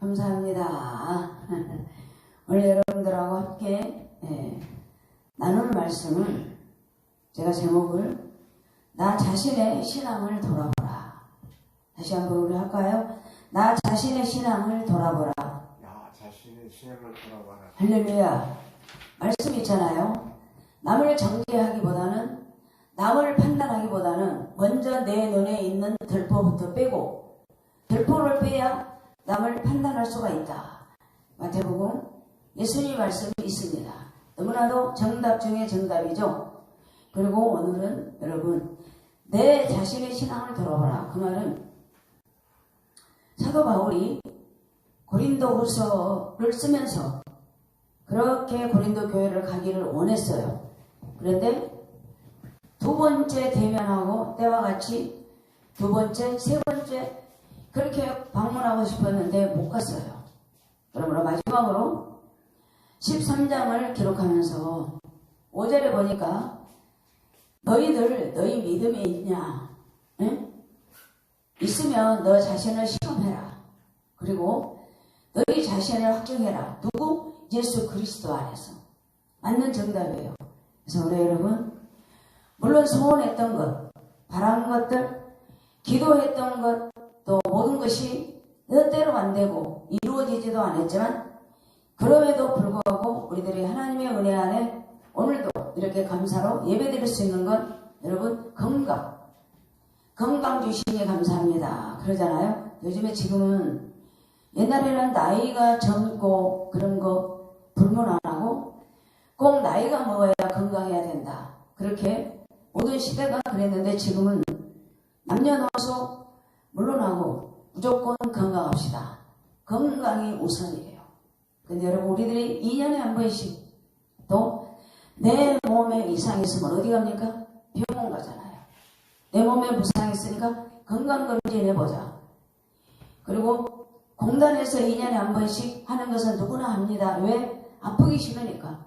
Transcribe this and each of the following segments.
감사합니다. 오늘 여러분들하고 함께 나눌 말씀을 제가 제목을 나 자신의 신앙을 돌아보라. 다시 한번 우리 할까요? 나 자신의 신앙을 돌아보라. 나 자신의 신앙을 돌아보라. 할렐루야. 말씀 있잖아요. 남을 정죄하기보다는 남을 판단하기보다는 먼저 내 눈에 있는 들보부터 빼고 들보를 빼야 남을 판단할 수가 있다. 마태복음 예수님 말씀이 있습니다. 너무나도 정답 중에 정답이죠. 그리고 오늘은 여러분 내 자신의 신앙을 돌아보라. 그 말은 사도 바울이 고린도후서를 쓰면서 그렇게 고린도 교회를 가기를 원했어요. 그런데 두 번째 대면하고 때와 같이 두 번째, 세 번째 그렇게 방문하고 싶었는데 못 갔어요. 그러므로 마지막으로 13장을 기록하면서 5절에 보니까 너희들 너희 믿음이 있냐? 응? 있으면 너 자신을 시험해라. 그리고 너희 자신을 확정해라. 누구? 예수 그리스도 안에서. 맞는 정답이에요. 그래서 우리 여러분 물론 소원했던 것, 바란 것들, 기도했던 것, 또 모든 것이 뜻대로 안 되고 이루어지지도 않았지만 그럼에도 불구하고 우리들이 하나님의 은혜 안에 오늘도 이렇게 감사로 예배드릴 수 있는 건 여러분 건강 주시니 감사합니다. 그러잖아요. 요즘에 지금은 옛날에는 나이가 젊고 그런 거 불문 안 하고 꼭 나이가 먹어야 건강해야 된다. 그렇게 모든 시대가 그랬는데 지금은 남녀노소 물론하고 무조건 건강합시다. 건강이 우선이에요. 근데 여러분 우리들이 2년에 한 번씩 또 내 몸에 이상이 있으면 어디 갑니까? 병원 가잖아요. 내 몸에 부상이 있으니까 건강검진 해보자. 그리고 공단에서 2년에 한 번씩 하는 것은 누구나 합니다. 왜? 아프기 싫으니까.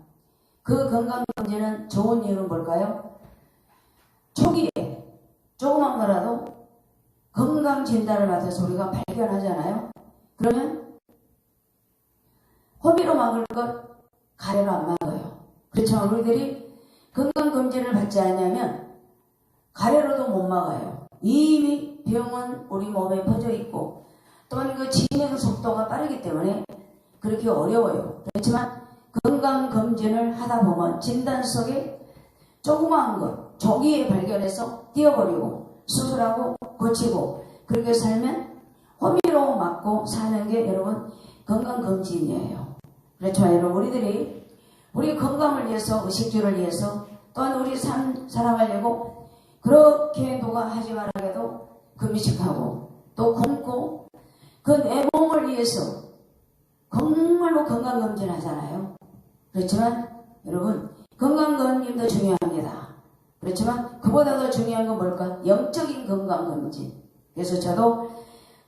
그 건강검진은 좋은 이유는 뭘까요? 초기에 조그만 거라도 건강 진단을 받아서 우리가 발견하잖아요. 그러면 호미로 막을 것 가래로 안 막아요. 그렇지만 우리들이 건강검진을 받지 않으면 가래로도 못 막아요. 이미 병은 우리 몸에 퍼져 있고 또한 그 진행 속도가 빠르기 때문에 그렇게 어려워요. 그렇지만 건강검진을 하다 보면 진단 속에 조그마한 것 조기에 발견해서 띄워버리고 수술하고 고치고 그렇게 살면 호미로 맞고 사는 게 여러분 건강검진이에요. 그렇지만 여러분 우리들이 우리 건강을 위해서 의식주를 위해서 또한 우리 삶 살아가려고 그렇게 누가 하지 말아도 금식하고 또 굶고 그 내 몸을 위해서 정말로 건강검진 하잖아요. 그렇지만 여러분 건강검진도 중요합니다. 그렇지만 그보다 더 중요한 건 뭘까? 영적인 건강검진. 그래서 저도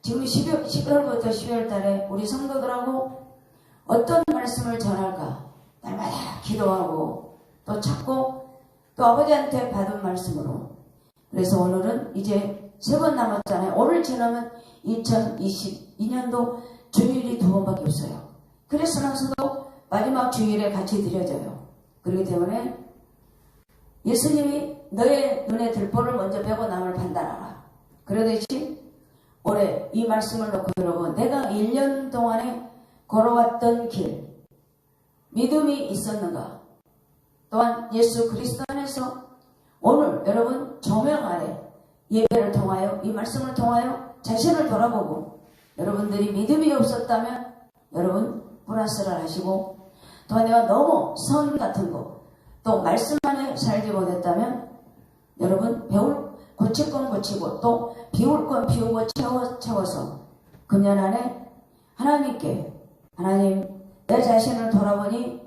지금 10월부터 12월 달에 우리 성도들하고 어떤 말씀을 전할까? 날마다 기도하고 또 찾고 또 아버지한테 받은 말씀으로. 그래서 오늘은 이제 3번 남았잖아요. 오늘 지나면 2022년도 주일이 2번밖에 없어요. 그래서 나서도 마지막 주일에 같이 드려져요. 그렇기 때문에 예수님이 너의 눈에 들보를 먼저 빼고 남을 판단하라. 그러듯이 올해 이 말씀을 놓고 여러분 내가 1년 동안에 걸어왔던 길 믿음이 있었는가? 또한 예수 그리스도 안에서 오늘 여러분 조명 아래 예배를 통하여 이 말씀을 통하여 자신을 돌아보고 여러분들이 믿음이 없었다면 여러분 플러스를 하시고 또한 내가 너무 선 같은 거 또 말씀 안에 살지 못했다면 여러분 고칠 건 고치고 또 비울 건 비우고 채워서 금년 안에 하나님께 하나님 내 자신을 돌아보니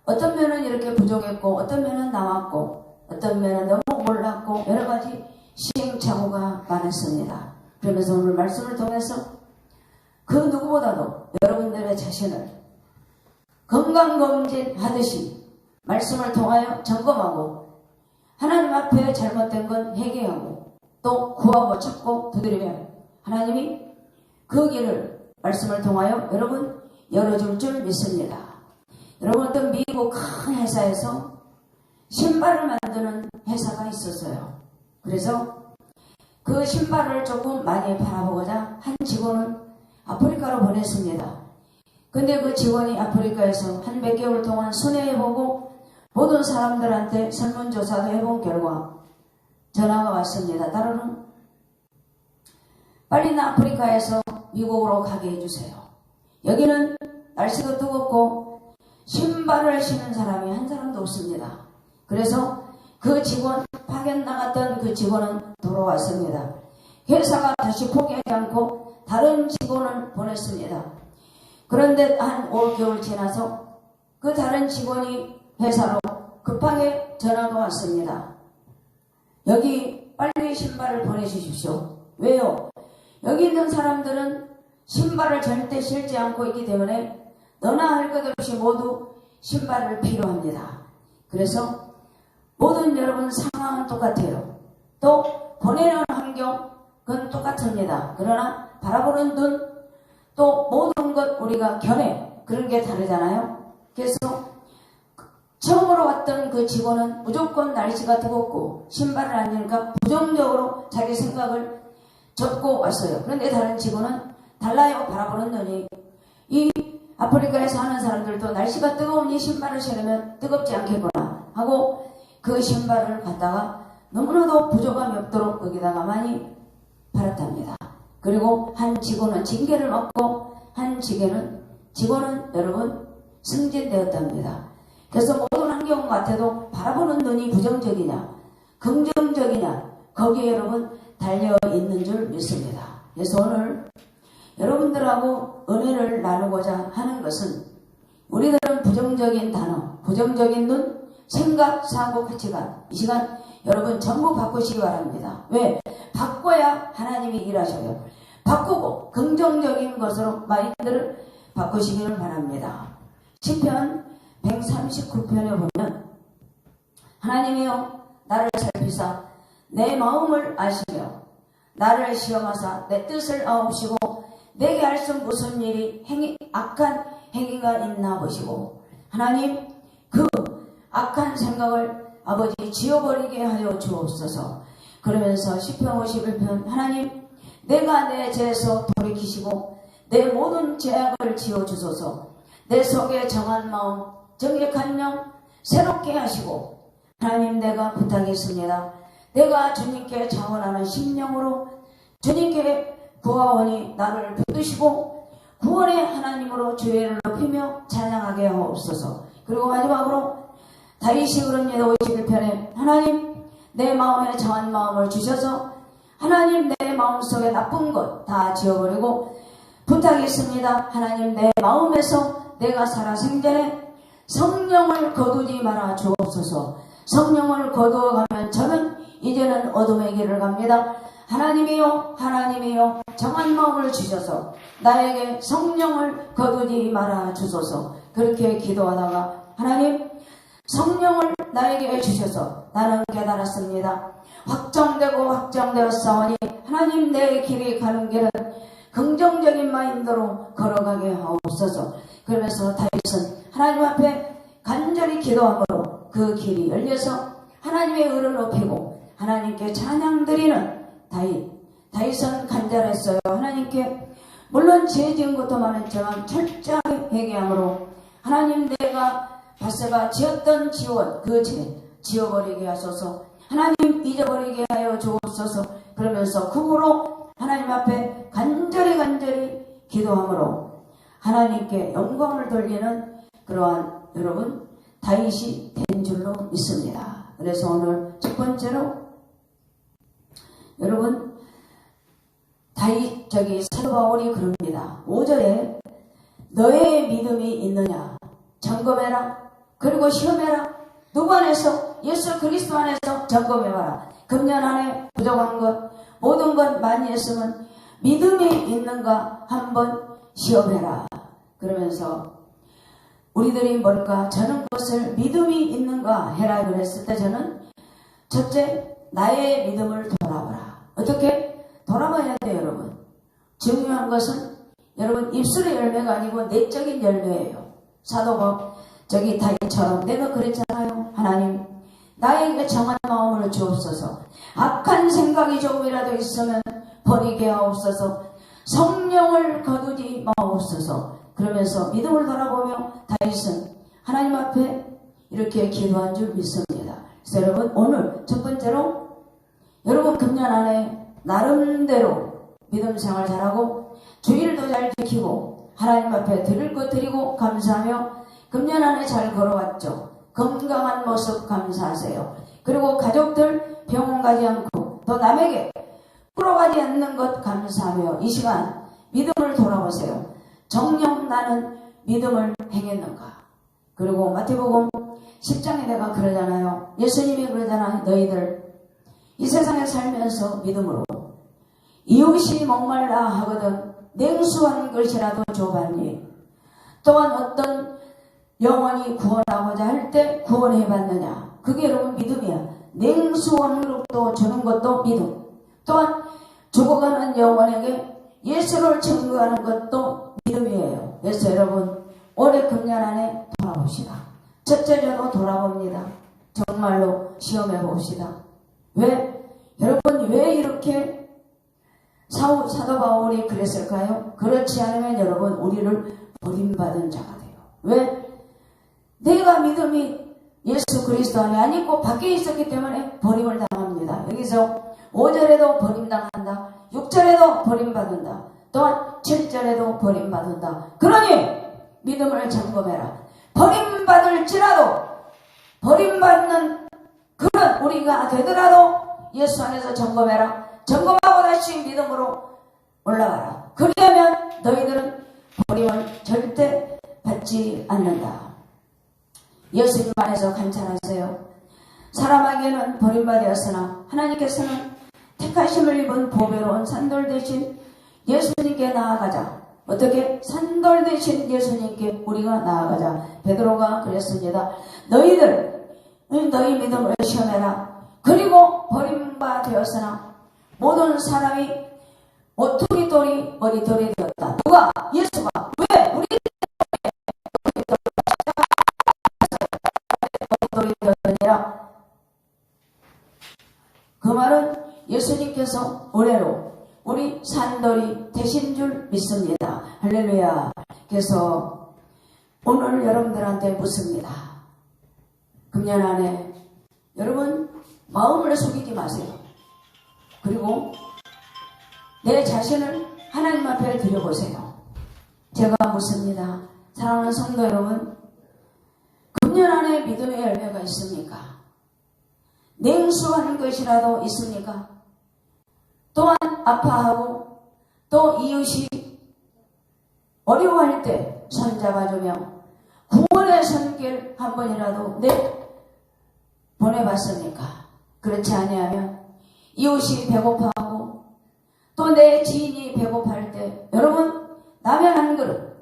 어떤 면은 이렇게 부족했고 어떤 면은 남았고 어떤 면은 너무 몰랐고 여러 가지 시행착오가 많았습니다. 그러면서 오늘 말씀을 통해서 그 누구보다도 여러분들의 자신을 건강검진 하듯이 말씀을 통하여 점검하고 하나님 앞에 잘못된 건 회개하고 또 구하고 찾고 두드리면 하나님이 그 길을 말씀을 통하여 여러분 열어줄 줄 믿습니다. 여러분 어떤 미국 큰 회사에서 신발을 만드는 회사가 있었어요. 그래서 그 신발을 조금 많이 팔아보고자 한 직원을 아프리카로 보냈습니다. 근데 그 직원이 아프리카에서 한 몇 개월 동안 순회해보고 모든 사람들한테 설문조사도 해본 결과 전화가 왔습니다. 따로는 빨리 나 아프리카에서 미국으로 가게 해주세요. 여기는 날씨도 뜨겁고 신발을 신는 사람이 한 사람도 없습니다. 그래서 그 직원, 파견 나갔던 그 직원은 돌아왔습니다. 회사가 다시 포기하지 않고 다른 직원을 보냈습니다. 그런데 한 5개월 지나서 그 다른 직원이 회사로 급하게 전화가 왔습니다. 여기 빨리 신발을 보내주십시오. 왜요? 여기 있는 사람들은 신발을 절대 신지 않고 있기 때문에 너나 할 것 없이 모두 신발을 필요합니다. 그래서 모든 여러분 상황은 똑같아요. 또 보내는 환경은 똑같습니다. 그러나 바라보는 눈, 또 모든 것 우리가 견해, 그런 게 다르잖아요. 그래서 처음으로 왔던 그 직원은 무조건 날씨가 뜨겁고 신발을 안 신으니까 부정적으로 자기 생각을 접고 왔어요. 그런데 다른 직원은 달라요. 바라보는 눈이. 이 아프리카에서 하는 사람들도 날씨가 뜨거우니 신발을 신으면 뜨겁지 않겠구나 하고 그 신발을 갖다가 너무나도 부족함이 없도록 거기다가 많이 팔았답니다. 그리고 한 직원은 징계를 받고 한 직원은 여러분 승진되었답니다. 그래서 모든 환경 같아도 바라보는 눈이 부정적이냐 긍정적이냐 거기에 여러분 달려있는 줄 믿습니다. 그래서 오늘 여러분들하고 은혜를 나누고자 하는 것은 우리들은 부정적인 단어, 부정적인 눈, 생각, 사고, 가치관 이 시간 여러분 전부 바꾸시기 바랍니다. 왜? 바꿔야 하나님이 일하셔요. 바꾸고 긍정적인 것으로 마인드를 바꾸시기를 바랍니다. 시편 139편에 보면 하나님이여 나를 살피사 내 마음을 아시며 나를 시험하사 내 뜻을 아옵시고 내게 할 수 무슨 일이 악한 행위가 있나 보시고 하나님 그 악한 생각을 아버지 지워버리게 하여 주옵소서. 그러면서 시편 51편 하나님 내가 내 죄에서 돌이키시고 내 모든 죄악을 지워주소서. 내 속에 정한 마음 정직한 영 새롭게 하시고 하나님 내가 부탁했습니다. 내가 주님께 자원하는 심령으로 주님께 구하오니 나를 붙드시고 구원의 하나님으로 주의를 높이며 찬양하게 하옵소서. 그리고 마지막으로 다윗이 그럽니다. 51편에 하나님 내 마음에 정한 마음을 주셔서 하나님 내 마음속에 나쁜 것 다 지워버리고 부탁했습니다. 하나님 내 마음에서 내가 살아 생전에 성령을 거두지 말아 주옵소서. 성령을 거두어가면 저는 이제는 어둠의 길을 갑니다. 하나님이여 하나님이여 정한 마음을 주셔서 나에게 성령을 거두지 말아 주소서. 그렇게 기도하다가 하나님 성령을 나에게 주셔서 나는 깨달았습니다. 확정되었사오니 하나님 내 길이 가는 길은 긍정적인 마인드로 걸어가게 하옵소서. 그러면서 다윗은 하나님 앞에 간절히 기도함으로 그 길이 열려서 하나님의 의를 높이고 하나님께 찬양드리는 다윗은 간절했어요. 하나님께 물론 죄 지은 것도 많았지만 철저하게 회개함으로 하나님 내가 바세가 지었던 지원 그 죄 지워버리게 하소서. 하나님 잊어버리게 하여 주옵소서. 그러면서 그 후로 하나님 앞에 간절히 기도함으로 하나님께 영광을 돌리는 그러한 여러분 다윗이 된 줄로 믿습니다. 그래서 오늘 첫 번째로 여러분 사도 바울이 그럽니다. 5절에 너의 믿음이 있느냐 점검해라. 그리고 시험해라. 누구 안에서? 예수 그리스도 안에서 점검해봐라. 금년 안에 부족한 것 모든 것 많이 했으면 믿음이 있는가 한번 시험해라. 그러면서 우리들이 뭘까? 저는 그것을 믿음이 있는가 해라 그랬을 때 저는 첫째 나의 믿음을 돌아보라. 어떻게? 돌아봐야 돼요 여러분. 중요한 것은 여러분 입술의 열매가 아니고 내적인 열매예요. 저기 다윗처럼 내가 그랬잖아요. 하나님 나에게 정한 마음을 주옵소서. 악한 생각이 조금이라도 있으면 버리게 하옵소서. 성령을 거두지 마옵소서. 그러면서 믿음을 돌아보며 다윗은 하나님 앞에 이렇게 기도한 줄 믿습니다. 그래서 여러분 오늘 첫 번째로 여러분 금년 안에 나름대로 믿음 생활 잘하고 주일도 잘 지키고 하나님 앞에 드릴 것 드리고 감사하며 금년 안에 잘 걸어왔죠. 건강한 모습 감사하세요. 그리고 가족들 병원 가지 않고 또 남에게 끌어가지 않는 것 감사하며 이 시간 믿음을 돌아보세요. 정녕 나는 믿음을 행했는가? 그리고 마태복음 10장에 내가 그러잖아요. 예수님이 그러잖아요. 너희들 이 세상에 살면서 믿음으로 이웃이 목말라 하거든 냉수한 것이라도 줘봤니? 또한 어떤 영혼이 구원하고자 할 때 구원해봤느냐? 그게 여러분 믿음이야. 냉수한 것도 주는 것도 믿음. 또한 죽어가는 영혼에게 예수를 증거하는 것도 믿음이에요. 그래서 여러분 올해 금년 안에 돌아봅시다. 첫째로 돌아봅니다. 정말로 시험해 봅시다. 여러분 왜 이렇게 사도 바울이 그랬을까요? 그렇지 않으면 여러분 우리를 버림받은 자가 돼요. 왜? 내가 믿음이 예수 그리스도 안에 안 있고 밖에 있었기 때문에 버림을 당합니다. 여기서 5절에도 버림당한다. 6절에도 버림받는다. 또한 7절에도 버림받는다. 그러니 믿음을 점검해라. 버림받을지라도 버림받는 그런 우리가 되더라도 예수 안에서 점검해라. 점검하고 다시 믿음으로 올라가라. 그리하면 너희들은 버림을 절대 받지 않는다. 예수님 안에서 관찰하세요. 사람에게는 버림받았으나 하나님께서는 택하심을 입은 보배로운 산돌 대신 예수님께 나아가자. 어떻게? 산돌 대신 예수님께 우리가 나아가자. 베드로가 그랬습니다. 너희 믿음을 시험해라. 그리고 버림받았으나 모든 사람이 오뚜기 돌이 머리돌이 되었다. 누가? 예수가. 왜? 우리 머리돌이 되었느니라. 그 말은 예수님께서 올해로 우리 산돌이 되신 줄 믿습니다. 할렐루야. 그래서 오늘 여러분들한테 묻습니다. 금년 안에 여러분 마음을 속이지 마세요. 그리고 내 자신을 하나님 앞에 드려보세요. 제가 묻습니다. 사랑하는 성도 여러분, 금년 안에 믿음의 열매가 있습니까? 냉수한 것이라도 있습니까? 또한 아파하고 또 이웃이 어려워할 때 손잡아주며 구원의 손길 한 번이라도 보내봤습니까? 그렇지 아니하면 이웃이 배고파하고 또 내 지인이 배고파할 때 여러분 라면 한 그릇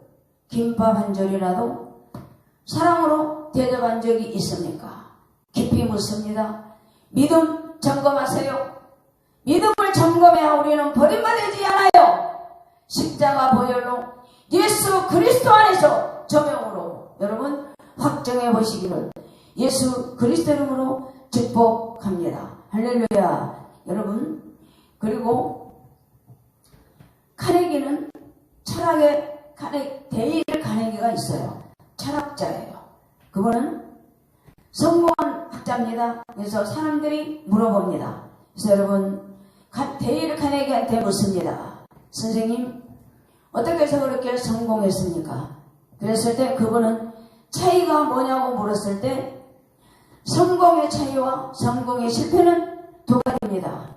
김밥 한 절이라도 사랑으로 대접한 적이 있습니까? 깊이 묻습니다. 믿음 점검하세요. 믿음을 점검해야 우리는 버림받지 않아요. 십자가 보혈로 예수 그리스도 안에서 저명으로 여러분 확정해 보시기를 예수 그리스도 이름으로 축복합니다. 할렐루야. 여러분 그리고 카네기는 데일 카네기가 있어요. 철학자예요. 그분은 성공한 학자입니다. 그래서 사람들이 물어봅니다. 그래서 여러분 데일 카네기한테 묻습니다. 선생님 어떻게 해서 그렇게 성공했습니까? 그랬을 때 그분은 차이가 뭐냐고 물었을 때 성공의 차이와 성공의 실패는 두 가지입니다.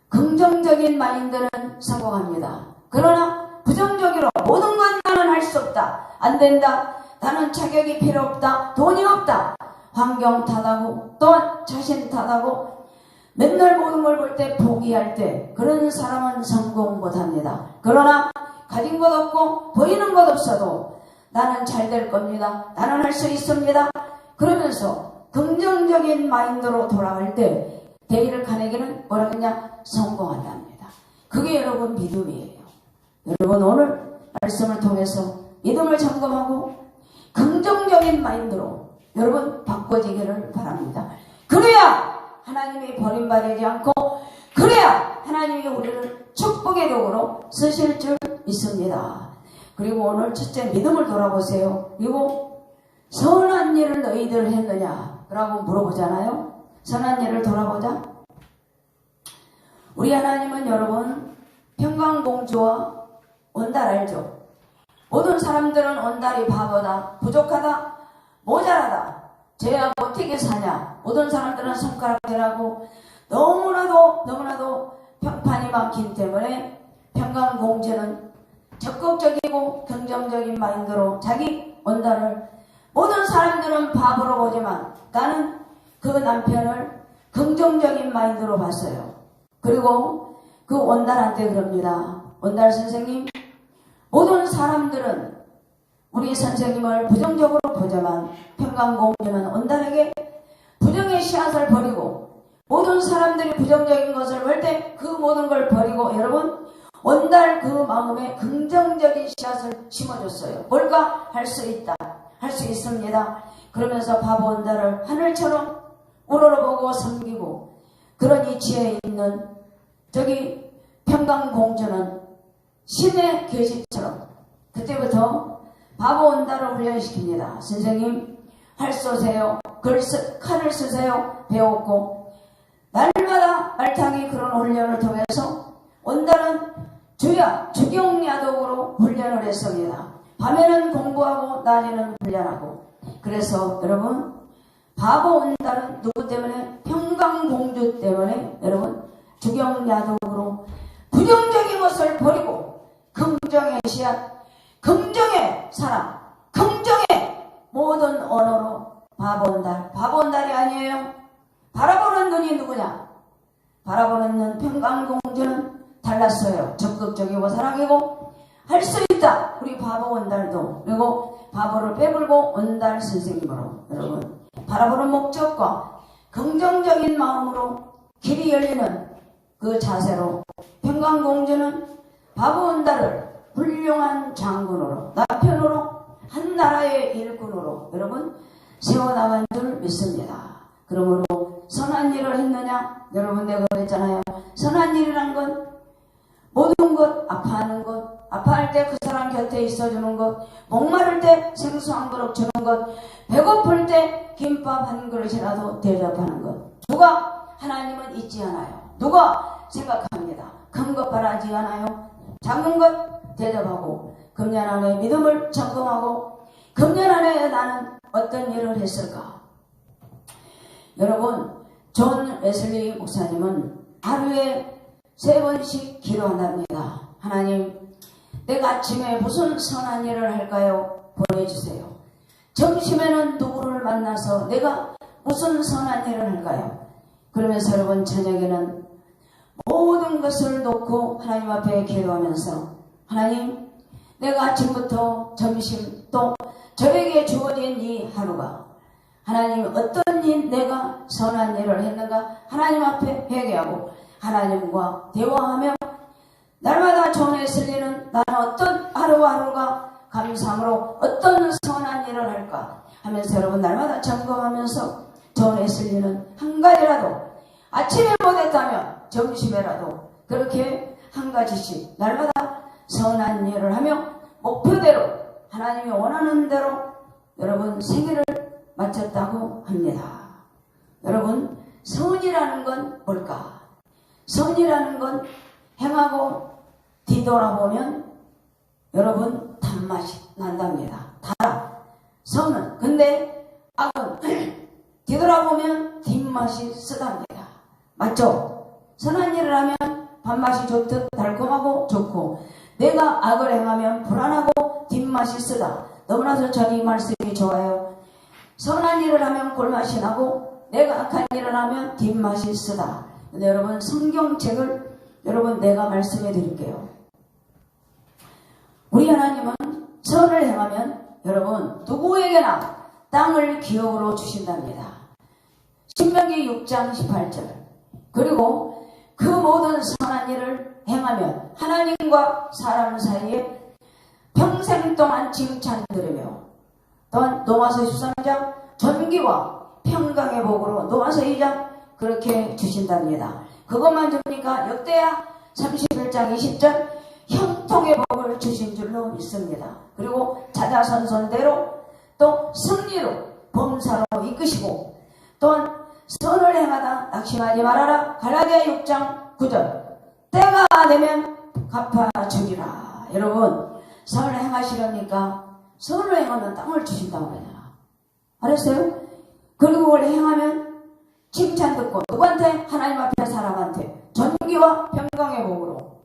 긍정적인 마인드는 성공합니다. 그러나 부정적으로 모든 건 나는 할 수 없다. 안 된다. 나는 자격이 필요 없다. 돈이 없다. 환경 탓하고 또한 자신 탓하고 맨날 모든 걸 볼 때 포기할 때 그런 사람은 성공 못합니다. 그러나 가진 것 없고 보이는 것 없어도 나는 잘 될 겁니다. 나는 할 수 있습니다. 그러면서 긍정적인 마인드로 돌아갈 때 데일 카네기는 뭐라 그러냐? 성공한답니다. 그게 여러분 믿음이에요. 여러분 오늘 말씀을 통해서 믿음을 점검하고 긍정적인 마인드로 여러분 바꿔지기를 바랍니다. 그래야 하나님이 버림받지 않고, 그래야 하나님이 우리를 축복의 도구로 쓰실 줄 믿습니다. 그리고 오늘 첫째, 믿음을 돌아보세요. 그리고 선한 일을 너희들 했느냐 라고 물어보잖아요. 선한 일을 돌아보자. 우리 하나님은 여러분 평강공주와 온달 알죠? 모든 사람들은 온달이 바보다, 부족하다, 모자라다, 쟤야 어떻게 사냐, 모든 사람들은 손가락질하고 너무나도 평판이 많기 때문에 평강공주는 적극적이고 긍정적인 마인드로 자기 온달을, 모든 사람들은 바보로 보지만 나는 그 남편을 긍정적인 마인드로 봤어요. 그리고 그 온달한테 그럽니다. 온달 선생님, 모든 사람들은 우리 선생님을 부정적으로 보지만 평강공주는 온달에게 부정의 씨앗을 버리고, 모든 사람들이 부정적인 것을 볼 때 그 모든 걸 버리고 여러분 온달 그 마음에 긍정적인 씨앗을 심어줬어요. 뭘까? 할 수 있다, 할 수 있습니다. 그러면서 바보 온달을 하늘처럼 우러러보고 섬기고, 그런 이치에 있는 저기 평강공주는 신의 계시처럼 그때부터 바보 온달을 훈련시킵니다. 선생님, 활 쏘세요, 칼을 쓰세요 배웠고, 날마다 말타기 그런 훈련을 통해서 온달은 주야 주경야독으로 훈련을 했습니다. 밤에는 공부하고 낮에는 훈련하고. 그래서 여러분 바보 온달은 누구 때문에? 평강공주 때문에 여러분 주경야독으로 부정적인 것을 버리고 긍정의 씨앗, 긍정의 사랑, 긍정의 모든 언어로 바보 온달, 바보 온달이 아니에요. 바라보는 눈이 누구냐? 바라보는 눈 평강공주는 달랐어요. 적극적이고 사랑이고 할 수 있다. 우리 바보 온달도. 그리고 바보를 빼불고 온달 선생님으로 여러분 바라보는 목적과 긍정적인 마음으로 길이 열리는 그 자세로 평강공주는 바보 온달을 훌륭한 장군으로, 남편으로, 한 나라의 일꾼으로 여러분 세워나간 줄 믿습니다. 그러므로 선한 일을 했느냐? 여러분 내가 그랬잖아요. 선한 일이란 건 모든 것, 아파하는 것, 아파할 때 그 사람 곁에 있어주는 것, 목마를 때 생수 한 그릇 주는 것, 배고플 때 김밥 한 그릇이라도 대접하는 것. 누가? 하나님은 잊지 않아요. 누가? 생각합니다. 큰 것 바라지 않아요. 작은 것 대접하고, 금년 안에 믿음을 점검하고, 금년 안에 나는 어떤 일을 했을까? 여러분, 존 웨슬리 목사님은 하루에 3번씩 기도한답니다. 하나님, 내가 아침에 무슨 선한 일을 할까요? 보내주세요. 점심에는 누구를 만나서 내가 무슨 선한 일을 할까요? 그러면서 여러분 저녁에는 모든 것을 놓고 하나님 앞에 기도하면서, 하나님, 내가 아침부터 점심 또 저에게 주어진 이 하루가 하나님 어떤 일, 내가 선한 일을 했는가 하나님 앞에 회개하고 하나님과 대화하며, 날마다 전에 쓸리는 나는 어떤 하루하루가 감사함으로 어떤 선한 일을 할까 하면서 여러분 날마다 점검하면서 전에 쓸리는 한 가지라도, 아침에 못했다면 점심에라도 그렇게 한 가지씩 날마다 선한 일을 하며 목표대로 하나님이 원하는 대로 여러분 생일을 마쳤다고 합니다. 여러분 선이라는 건 뭘까? 선이라는 건 행하고 뒤돌아보면 여러분 단맛이 난답니다. 달아. 선은. 근데 악은 뒤돌아보면 뒷맛이 쓰답니다. 맞죠? 선한 일을 하면 밥맛이 좋듯 달콤하고 좋고, 내가 악을 행하면 불안하고 뒷맛이 쓰다. 너무나도 저는 이 말씀이 좋아요. 선한 일을 하면 꿀맛이 나고 내가 악한 일을 하면 뒷맛이 쓰다. 근데 여러분 성경책을 여러분 내가 말씀해 드릴게요. 우리 하나님은 선을 행하면 여러분 누구에게나 땅을 기업으로 주신답니다. 신명기 6장 18절. 그리고 그 모든 선한 일을 행하면 하나님과 사람 사이에 평생 동안 칭찬 들으며 또한 로마서 13장 존귀와 평강의 복으로 로마서 2장 그렇게 주신답니다. 그것만 줍니까? 역대하 31장 20절 형통의 복을 주신 줄로 믿습니다. 그리고 자자손손대로 또 승리로 범사로 이끄시고 또한 선을 행하다 낙심하지 말아라. 갈라디아 6장 9절 때가 되면 갚아주리라. 여러분 선을 행하시려니까 선을 행하면 땅을 주신다고 그러잖아. 알았어요? 그리고 그걸 행하면 칭찬 듣고 누구한테? 하나님 앞에 사람한테 존귀와 평강의 복으로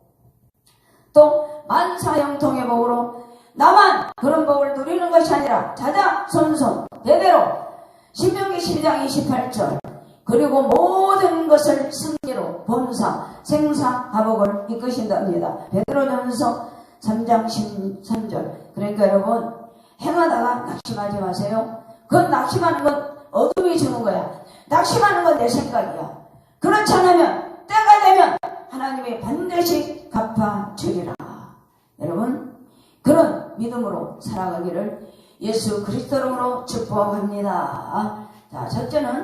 또 만사형통의 복으로 나만 그런 복을 누리는 것이 아니라 자자손손 대대로 신명기 12장 28절 그리고 모든 것을 승리로 범사 생사화복을 이끄신답니다. 베드로전서 3장 13절 그러니까 여러분 행하다가 낙심하지 마세요. 그 낙심하는 건 어둠이 주는 거야. 낙심하는 건 내 생각이야. 그렇지 않으면 때가 되면 하나님이 반드시 갚아주리라. 여러분 그런 믿음으로 살아가기를 예수 그리스도로 축복합니다. 자, 첫째는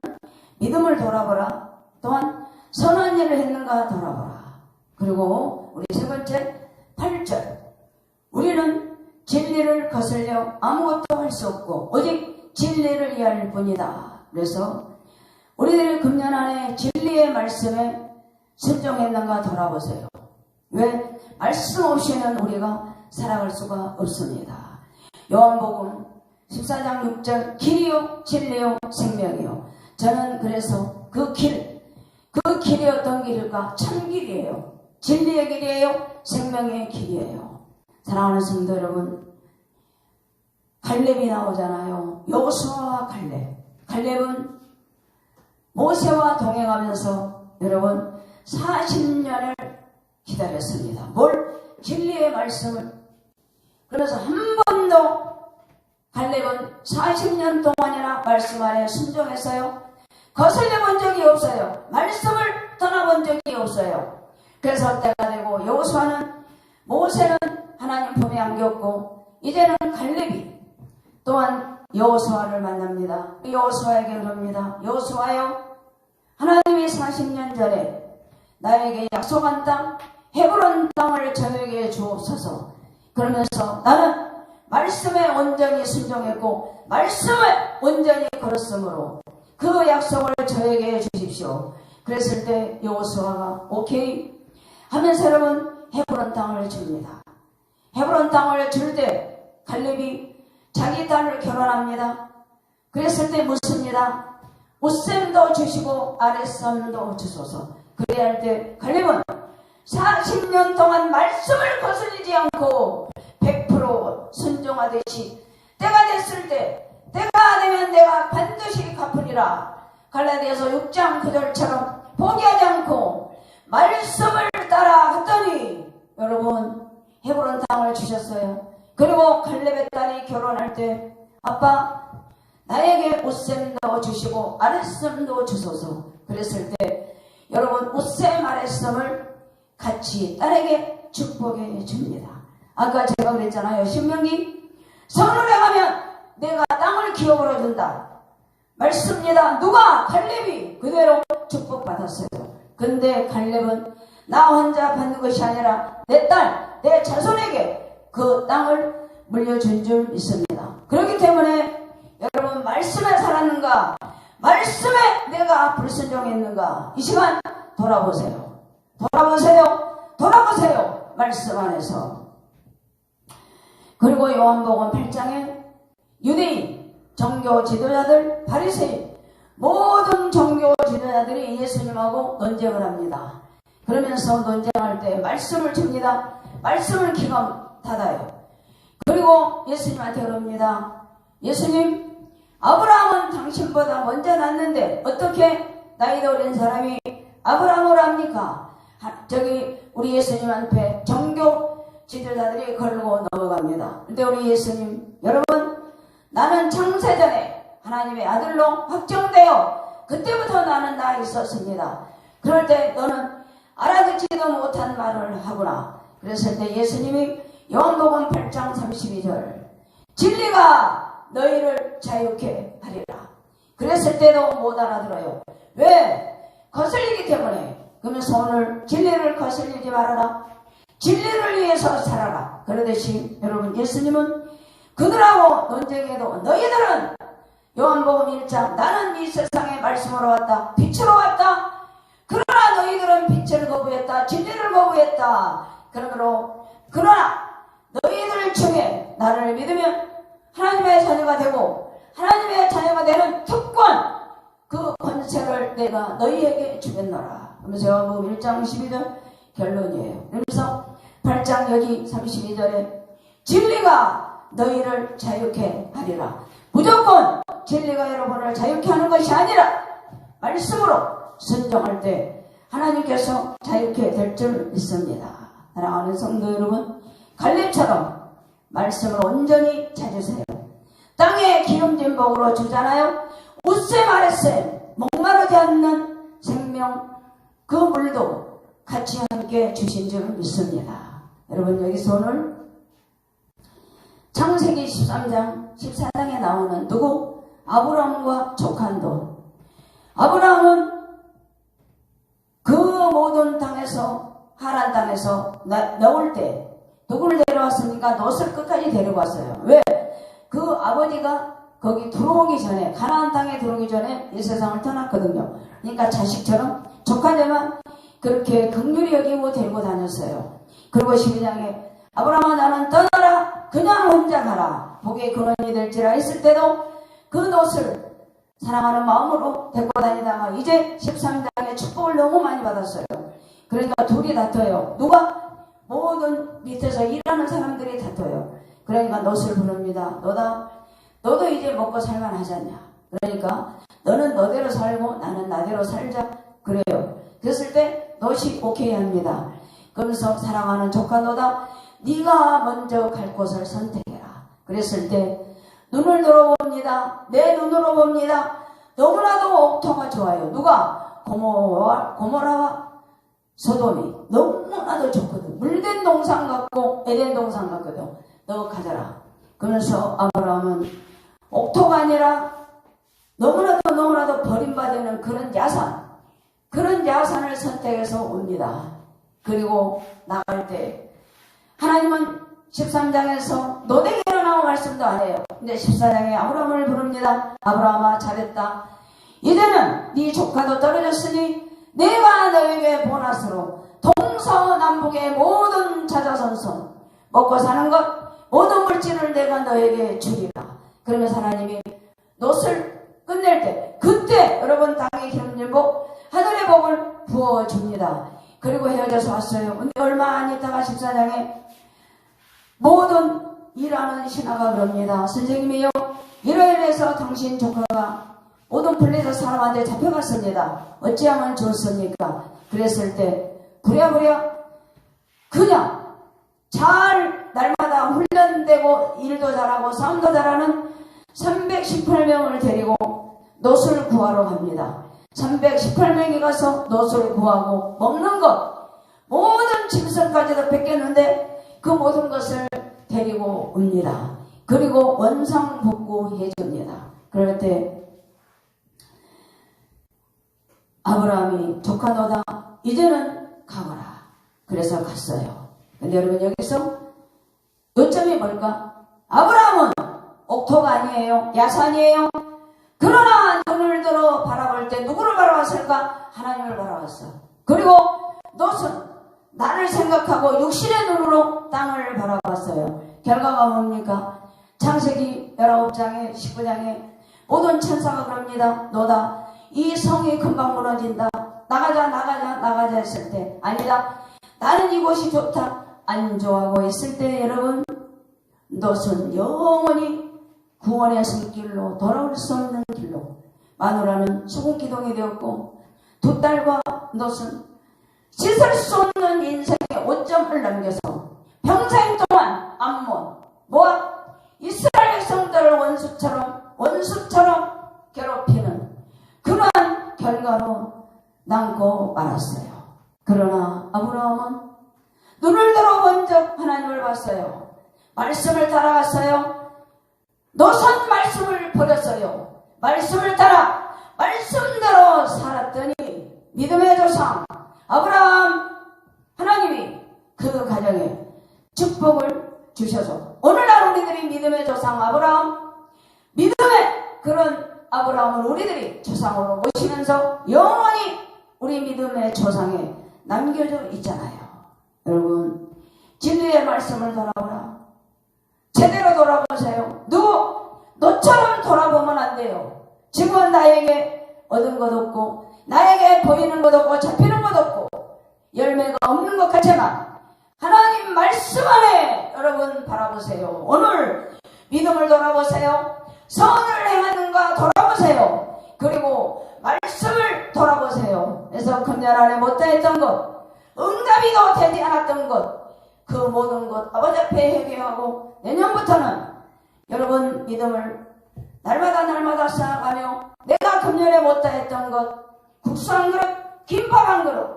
믿음을 돌아보라. 또한 선한 일을 했는가 돌아보라. 그리고 우리 세 번째 8절 우리는 진리를 거슬려 아무것도 할 수 없고 오직 진리를 이해할 뿐이다. 그래서 우리들이 금년 안에 진리의 말씀에 순종했는가 돌아보세요. 왜? 말씀 없이는 우리가 살아갈 수가 없습니다. 요한복음 14장 6절 길이요 진리요 생명이요. 저는 그래서 그 길이 어떤 길일까? 참길이에요. 진리의 길이에요. 생명의 길이에요. 사랑하는 성도 여러분 갈렙이 나오잖아요. 여호수아와 갈렙은 모세와 동행하면서 여러분 40년을 기다렸습니다. 뭘? 진리의 말씀을. 그래서 한 번도 갈렙은 40년 동안이나 말씀 안에 순종했어요. 거슬려 본 적이 없어요. 말씀을 떠나본 적이 없어요. 그래서 때가 되고 여호수아는 모세는 하나님 품에 안겼고 이제는 갈렙이 또한 여호수아를 만납니다. 여호수아에게 그럽니다. 여호수아요 하나님이 40년 전에 나에게 약속한 땅 헤브론 땅을 저에게 주옵소서. 그러면서 나는 말씀에 온전히 순종했고 말씀을 온전히 걸었으므로 그 약속을 저에게 주십시오. 그랬을 때 여호수아가 오케이 하면서 여러분 헤브론 땅을 줍니다. 헤브론 땅을 줄 때 갈렙이 자기 딸을 결혼합니다. 그랬을 때 묻습니다. 웃샘도 주시고 아랫샘도 주소서. 그래야 할 때 갈렙은 40년 동안 말씀을 거스르지 않고 100% 순종하듯이 때가 됐을 때 때가 되면 내가 반드시 갚으리라. 갈라디아서 6장 9절처럼 포기하지 않고 말씀을 따라갔더니 여러분 헤브론 땅을 주셨어요. 그리고 갈렙의 딸이 결혼할 때 아빠 나에게 웃샘도 주시고 아랫샘도 주소서. 그랬을 때 여러분 웃샘 아랫샘을 같이 딸에게 축복해 줍니다. 아까 제가 그랬잖아요. 신명기 선을 행하면 내가 땅을 기업으로 준다. 말씀입니다. 누가? 갈렙이 그대로 축복받았어요. 근데 갈렙은 나 혼자 받는 것이 아니라 내 딸, 내 자손에게 그 땅을 물려준 줄 믿습니다. 그렇기 때문에 여러분 말씀에 살았는가? 말씀에 내가 불순종했는가? 이 시간 돌아보세요. 돌아보세요. 말씀 안에서. 그리고 요한복음 8장에 유대인, 종교 지도자들, 바리새인 모든 종교 지도자들이 예수님하고 논쟁을 합니다. 그러면서 논쟁할 때 말씀을 줍니다. 말씀을 기가 닫아요. 그리고 예수님한테 그럽니다. 예수님, 아브라함은 당신보다 먼저 났는데 어떻게 나이도 어린 사람이 아브라함을 합니까? 저기 우리 예수님 앞에 종교 지도자들이 걸고 넘어갑니다. 근데 우리 예수님, 여러분 나는 창세전에 하나님의 아들로 확정되어 그때부터 나는 나 있었습니다. 그럴 때 너는 알아듣지도 못한 말을 하구나. 그랬을 때 예수님이 요한복음 8장 32절 진리가 너희를 자유케 하리라. 그랬을 때도 못 알아들어요. 왜? 거슬리기 때문에. 그러면서 오늘 진리를 거슬리지 말아라. 진리를 위해서 살아라. 그러듯이 여러분 예수님은 그들하고 논쟁해도 너희들은 요한복음 1장 나는 이 세상에 말씀으로 왔다. 빛으로 왔다. 그러나 너희들은 빛을 거부했다. 진리를 거부했다. 그러나 너희들 중에 나를 믿으면 하나님의 자녀가 되고 하나님의 자녀가 되는 특권 그 권세를 내가 너희에게 주겠노라. 그러면서 요한복음 1장 12절 결론이에요. 그래서 8장 여기 32절에 진리가 너희를 자유케 하리라. 무조건 진리가 여러분을 자유케 하는 것이 아니라 말씀으로 순종할 때 하나님께서 자유케 될 줄 믿습니다. 사랑하는 성도 여러분, 갈렙처럼 말씀을 온전히 찾으세요. 땅에 기름진 복으로 주잖아요. 웃세 마레세 목마르지 않는 생명 그 물도 같이 함께 주신 줄 믿습니다. 여러분 여기서 오늘 창세기 13장 14장에 나오는 누구? 아브라함과 족한도. 아브라함은 그 모든 땅에서 하란 땅에서 나올 때 누구를 데려왔습니까? 롯을 끝까지 데리고 왔어요. 왜? 그 아버지가 거기 들어오기 전에 가나안 땅에 들어오기 전에 이 세상을 떠났거든요. 그러니까 자식처럼 조카들만 그렇게 긍휼히 여기고 데리고 다녔어요. 그리고 12장에 아브라함아 나는 떠나라 그냥 혼자 가라 복의 근원이 될지라 했을 때도 그 롯을 사랑하는 마음으로 데리고 다니다가 이제 13장에 축복을 너무 많이 받았어요. 그러니까 둘이 다퉈요. 누가? 모든 밑에서 일하는 사람들이 다퉈요. 그러니까 롯을 부릅니다. 너도 이제 먹고 살만 하잖냐. 그러니까 너는 너대로 살고 나는 나대로 살자. 그래요. 그랬을 때 롯이 오케이 합니다. 그러면서 사랑하는 조카 너다 네가 먼저 갈 곳을 선택해라. 그랬을 때 눈을 들어봅니다. 내 눈으로 봅니다. 너무나도 옥토가 좋아요. 누가? 고모라와 소돔이 너무나도 좋거든. 물된 동산 같고 에덴 동산 같거든. 너 가져라. 그러면서 아브라함은 옥토가 아니라 너무나도 버림받는 그런 야산을 선택해서 옵니다. 그리고 나갈 때 하나님은 13장에서 너에게 일어나고 말씀도 안 해요. 근데 14장에 아브라함을 부릅니다. 아브라함아 잘했다. 이제는 네 조카도 떨어졌으니 내가 너에게 보너스로 동서남북의 모든 자자손손 먹고 사는 것 모든 물질을 내가 너에게 주리라. 그러면서 하나님이 롯을 끝낼 때 그때 여러분 땅의 기름진 복 하늘의 복을 부어줍니다. 그리고 헤어져서 왔어요. 근데 얼마 안 있다가 14장에 모든 일하는 신하가 그럽니다. 선생님이요 이로 인해서 당신 조카가 모든 블레셋 사람한테 잡혀갔습니다. 어찌하면 좋습니까? 그랬을 때 부랴부랴 그냥 잘 날마다 훈련되고 일도 잘하고 싸움도 잘하는 318명을 데리고 롯을 구하러 갑니다. 318명이 가서 롯을 구하고 먹는 것 모든 짐승까지도 뺏겼는데 그 모든 것을 데리고 옵니다. 그리고 원상복구 해줍니다. 그럴 때 아브라함이 조카 너다 이제는 가거라. 그래서 갔어요. 근데 여러분 여기서 요점이 뭘까? 아브라함은 옥토가 아니에요. 야산이에요. 그러나 눈을 들어 바라볼 때 누구를 바라봤을까? 하나님을 바라봤어. 그리고 롯은 나를 생각하고 육신의 눈으로 땅을 바라봤어요. 결과가 뭡니까? 창세기 19장에 19장에 모든 천사가 그럽니다. 너다 이 성이 금방 무너진다. 나가자 했을 때 아니다. 나는 이곳이 좋다. 안 좋아하고 있을 때 여러분 롯은 영원히 구원의 손길로 돌아올 수 없는 길로 마누라는 수군기동이 되었고 두 딸과 롯은 씻을 수 없는 인생의 오점을 남겨서 평생 동안 암몬, 모압, 이스라엘 백성들을 원수처럼 괴롭히는 그러한 결과로 남고 말았어요. 그러나 아브라함은 눈을 들어 먼저 하나님을 봤어요. 말씀을 따라갔어요. 노선 말씀을 버렸어요. 말씀을 따라 말씀대로 살았더니 믿음의 조상 아브라함 하나님이 그 가정에 축복을 주셔서 오늘날 우리들이 믿음의 조상 아브라함, 믿음의 그런 아브라함을 우리들이 조상으로 모시면서 영원히 우리 믿음의 조상에 남겨져 있잖아요. 여러분, 진리의 말씀을 돌아보라. 제대로 돌아보세요. 너처럼 돌아보면 안 돼요. 지금은 나에게 얻은 것 없고 나에게 보이는 것 없고 잡히는 것 없고 열매가 없는 것 같지만 하나님 말씀 안에 여러분 바라보세요. 오늘 믿음을 돌아보세요. 선을 행하는가 돌아보세요. 그리고 말씀을 돌아보세요. 그래서 금년 안에 못다했던 것, 응답이도 되지 않았던 것, 그 모든 것 아버지 앞에 회개하고 내년부터는 여러분 믿음을 날마다 쌓아가며 내가 금년에 못다했던 것, 국수 한 그릇, 김밥 한 그릇,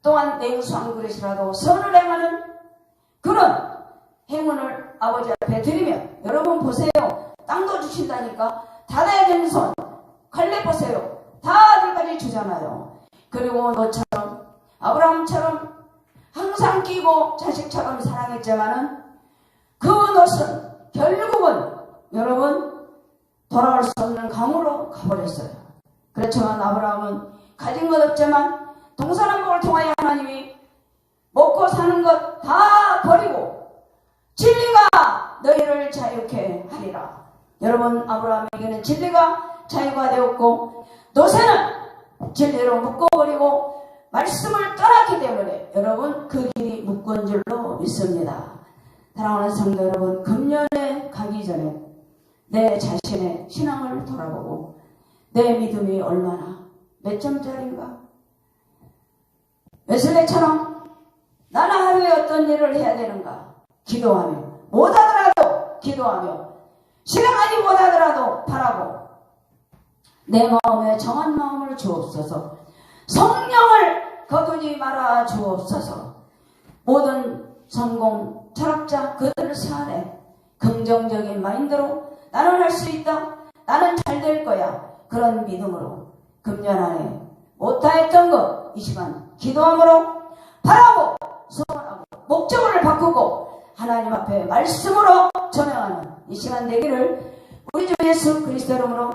또한 냉수 한 그릇이라도 선을 행하는 그런 행운을 아버지 앞에 드리며 여러분 보세요. 땅도 주신다니까 다다야 되는 손, 칼렙 보세요. 다 아들까지 주잖아요. 그리고 너처럼 아브라함처럼 항상 끼고 자식처럼 사랑했지만은 그 노릇은 결국은 여러분 돌아올 수 없는 강으로 가버렸어요. 그렇지만 아브라함은 가진 것 없지만 동서남북을 통하여 하나님이 먹고 사는 것 다 버리고 진리가 너희를 자유케 하리라. 여러분 아브라함에게는 진리가 자유가 되었고 노새는 진리로 묶어버리고 말씀을 떠났기 때문에 여러분 그 길이 묶은 줄로 믿습니다. 사랑하는 성도 여러분, 금년에 가기 전에 내 자신의 신앙을 돌아보고 내 믿음이 얼마나 몇 점짜리인가? 웨슬레처럼 나는 하루에 어떤 일을 해야 되는가? 기도하며 못하더라도 기도하며 실행하지 못하더라도 바라고 내 마음에 정한 마음을 주옵소서. 성령을 거두지 말아 주옵소서. 모든 성공 철학자 그들 사안에 긍정적인 마인드로 나는 할 수 있다. 나는 잘 될 거야. 그런 믿음으로 금년 안에 못다했던 것 이 시간 기도함으로 바라고 소원하고 목적을 바꾸고 하나님 앞에 말씀으로 전행하는 이 시간 되기를 우리 주 예수 그리스도 이름으로